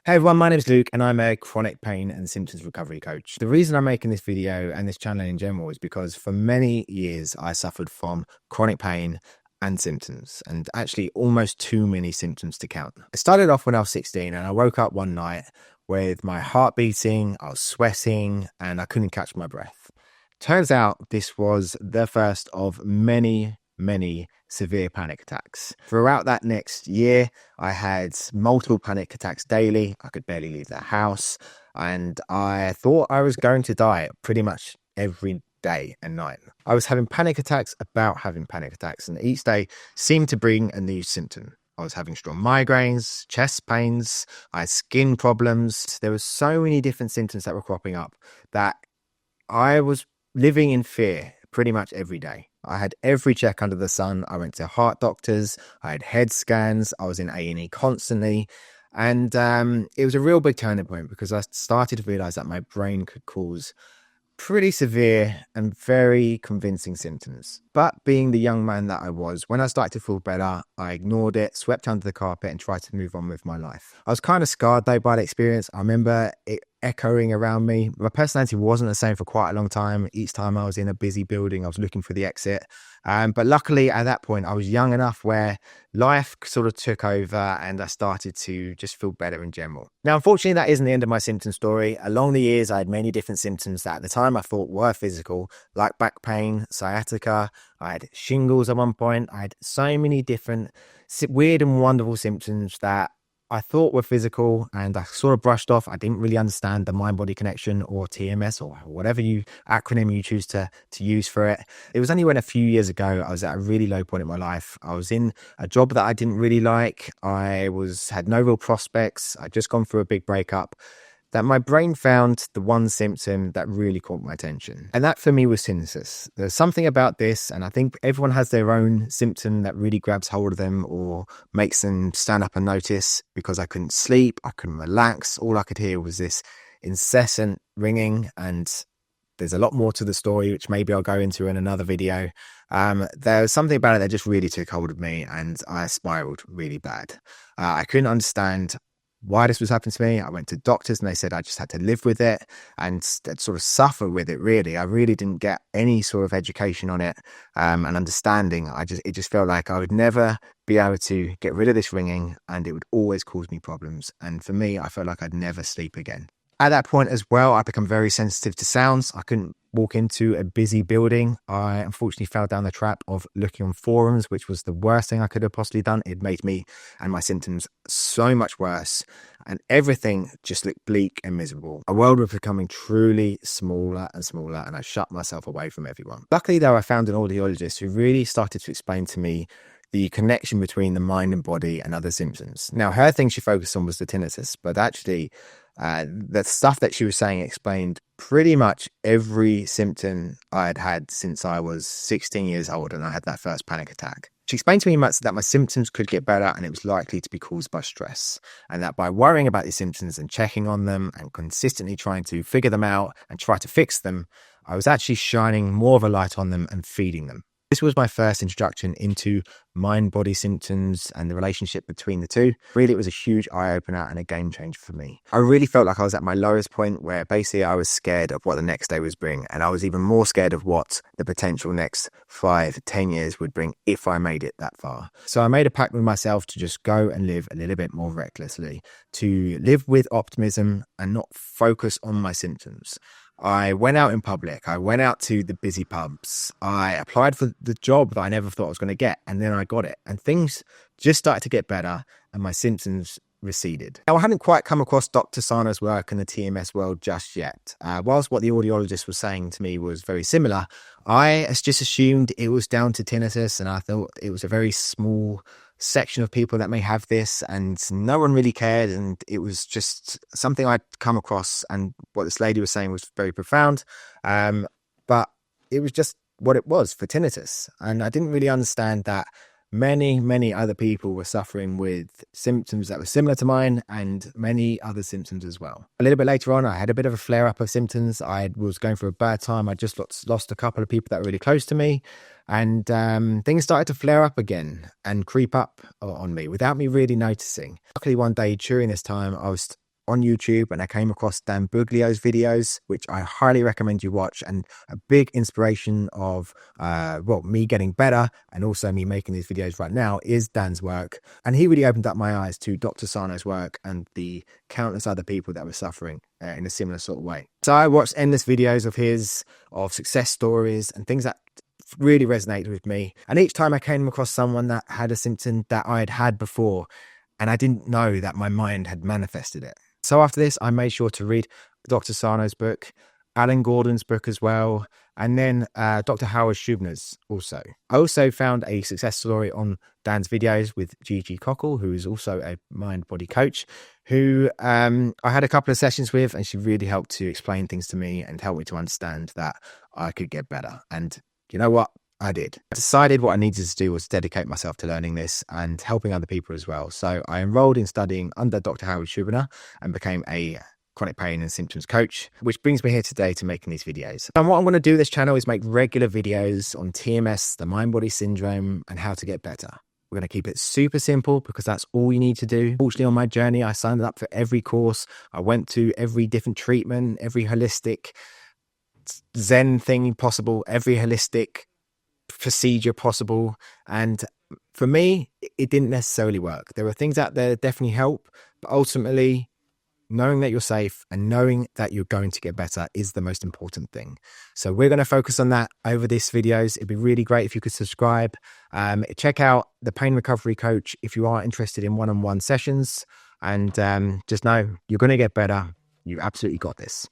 Hey everyone, my name is Luke and I'm a chronic pain and symptoms recovery coach. The reason I'm making this video and this channel in general is because for many years I suffered from chronic pain and symptoms, and actually almost too many symptoms to count. It started off when I was 16 and I woke up one night with my heart beating, I was sweating and I couldn't catch my breath. Turns out this was the first of many severe panic attacks. Throughout that next year, I had multiple panic attacks daily. I could barely leave the house, and I thought I was going to die pretty much every day and night. I was having panic attacks about having panic attacks, and each day seemed to bring a new symptom. I was having strong migraines, chest pains, I had skin problems. There were so many different symptoms that were cropping up that I was living in fear pretty much every day. I had every check under the sun. I went to heart doctors. I had head scans. I was in A&E constantly. And it was a real big turning point because I started to realize that my brain could cause pretty severe and very convincing symptoms. But being the young man that I was, when I started to feel better, I ignored it, swept under the carpet and tried to move on with my life. I was kind of scarred though by the experience. I remember it echoing around me. My personality wasn't the same for quite a long time. Each time I was in a busy building, I was looking for the exit. But luckily at that point, I was young enough where life sort of took over and I started to just feel better in general. Now, unfortunately, that isn't the end of my symptom story. Along the years, I had many different symptoms that at the time I thought were physical, like back pain, sciatica. I had shingles at one point. I had so many different weird and wonderful symptoms that I thought were physical, and I sort of brushed off. I didn't really understand the mind-body connection or TMS or whatever acronym you choose to use for it. It was only when a few years ago I was at a really low point in my life. I was in a job that I didn't really like. I had no real prospects. I'd just gone through a big breakup, that my brain found the one symptom that really caught my attention. And that for me was tinnitus. There's something about this, and I think everyone has their own symptom that really grabs hold of them or makes them stand up and notice. Because I couldn't sleep, I couldn't relax. All I could hear was this incessant ringing, and there's a lot more to the story, which maybe I'll go into in another video. There was something about it that just really took hold of me, and I spiraled really bad. I couldn't understand why this was happening to me. I went to doctors and they said I just had to live with it and sort of suffer with it, really. I really didn't get any sort of education on it and understanding. It just felt like I would never be able to get rid of this ringing and it would always cause me problems. And for me, I felt like I'd never sleep again. At that point as well, I become very sensitive to sounds. I couldn't walk into a busy building. I unfortunately fell down the trap of looking on forums, which was the worst thing I could have possibly done. It made me and my symptoms so much worse, and everything just looked bleak and miserable. A world was becoming truly smaller and smaller, and I shut myself away from everyone. Luckily though, I found an audiologist who really started to explain to me the connection between the mind and body and other symptoms. Now, her thing she focused on was the tinnitus, but actually the stuff that she was saying explained pretty much every symptom I had had since I was 16 years old and I had that first panic attack. She explained to me that my symptoms could get better and it was likely to be caused by stress, and that by worrying about these symptoms and checking on them and consistently trying to figure them out and try to fix them, I was actually shining more of a light on them and feeding them. This was my first introduction into mind-body symptoms and the relationship between the two. Really, it was a huge eye-opener and a game changer for me. I really felt like I was at my lowest point where basically I was scared of what the next day was bring, and I was even more scared of what the potential next 5 to 10 years would bring if I made it that far. So I made a pact with myself to just go and live a little bit more recklessly, to live with optimism and not focus on my symptoms. I went out in public. I went out to the busy pubs. I applied for the job that I never thought I was going to get, and then I got it. And things just started to get better, and my symptoms receded. Now, I hadn't quite come across Dr. Sarno's work in the TMS world just yet. Whilst what the audiologist was saying to me was very similar, I just assumed it was down to tinnitus, and I thought it was a very small section of people that may have this, and no one really cared, and it was just something I'd come across, and what this lady was saying was very profound, but it was just what it was for tinnitus, and I didn't really understand that many other people were suffering with symptoms that were similar to mine and many other symptoms as well. A little bit later on, I had a bit of a flare-up of symptoms. I was going through a bad time. I just lost a couple of people that were really close to me, and things started to flare up again and creep up on me without me really noticing. Luckily, one day during this time, I was on YouTube and I came across Dan Buglio's videos, which I highly recommend you watch, and a big inspiration of me getting better and also me making these videos right now is Dan's work. And he really opened up my eyes to Dr. Sarno's work and the countless other people that were suffering in a similar sort of way. So I watched endless videos of his, of success stories and things that really resonated with me. And each time I came across someone that had a symptom that I had had before, and I didn't know that my mind had manifested it. So after this, I made sure to read Dr. Sarno's book, Alan Gordon's book as well, and then Dr. Howard Schubner's also. I also found a success story on Dan's videos with Gigi Cockle, who is also a mind-body coach, who I had a couple of sessions with, and she really helped to explain things to me and help me to understand that I could get better. And you know what? I did. I decided what I needed to do was dedicate myself to learning this and helping other people as well. So I enrolled in studying under Dr. Howard Schubner and became a chronic pain and symptoms coach, which brings me here today to making these videos. And what I'm going to do with this channel is make regular videos on TMS, the mind-body syndrome, and how to get better. We're going to keep it super simple because that's all you need to do. Fortunately, on my journey, I signed up for every course. I went to every different treatment, every holistic Zen thing possible, every holistic procedure possible. And for me, it didn't necessarily work. There are things out there that definitely help, but ultimately, knowing that you're safe and knowing that you're going to get better is the most important thing. So we're going to focus on that over these videos. It'd be really great if you could subscribe. Check out the Pain Recovery Coach if you are interested in one-on-one sessions. And just know you're going to get better. You absolutely got this.